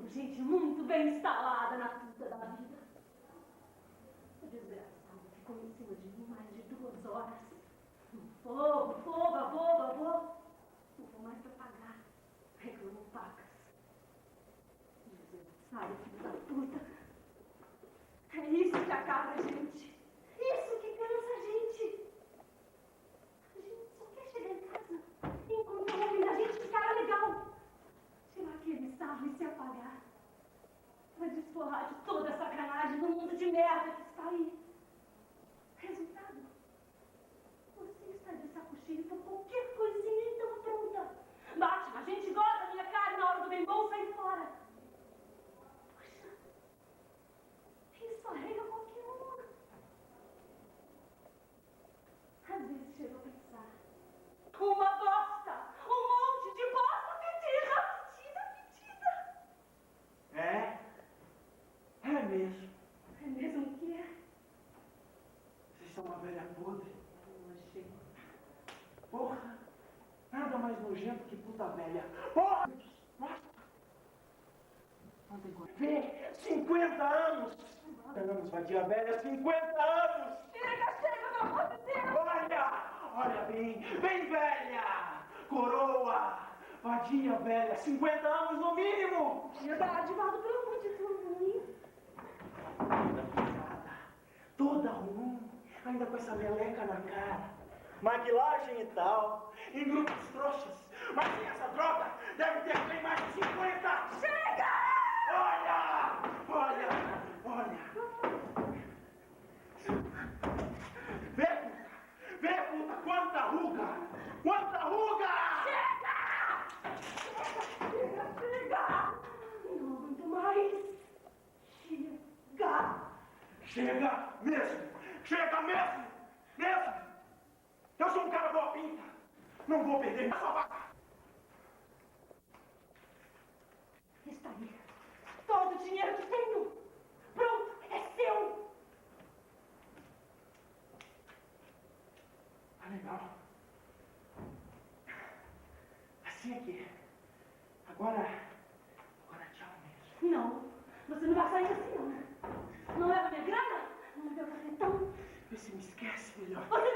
gente muito bem instalada na puta da vida. O desgraçado ficou em cima de mim mais de 2 horas. Fogo, avô. Não vou mais pra pagar. Reclamou pacas. Desgraçado, filho da puta. É isso que acaba a gente. Isso que cansa a gente. A gente só quer chegar em casa e encontrar o homem da gente de cara legal. Tirar aquele sarro e se apagar. Pra desforrar de toda a sacanagem no mundo de merda que está aí. Resultado? Você está de saco cheio por qualquer coisinha então pronta. Bate, a gente gosta da minha cara e na hora do bem bom sai fora. Poxa, isso arrega qualquer uma. Às vezes chego a pensar. Uma bosta! Um monte de bosta pedida! É mesmo. É mesmo o quê? Vocês são uma velha podre. Porra, nada mais nojento que puta velha. Porra! Não tem como. Vê, 50 anos! 50 anos, vadia velha, 50 anos! Chega, pelo amor de Deus! Olha bem velha! Coroa! Vadia velha, 50 anos no mínimo! Verdade, Valdo, pelo amor de Deus, ruim. Toda pisada, toda ruim, ainda com essa meleca na cara. Maquilagem e tal, em grupos trouxas. Mas sem essa droga, deve ter bem mais de 50! Chega! Olha! Vê, puta, quanta ruga! Chega! Não aguento mais. Chega mesmo! Eu sou um cara boa pinta! Não vou perder essa vaca! Está aí. Todo o dinheiro que tenho. Pronto, é seu. Ah, legal. Assim aqui. Agora tchau mesmo. Não, você não vai sair assim, não. Não leva minha grana? Não leva meu cartão? Vê se me esquece, melhor. Você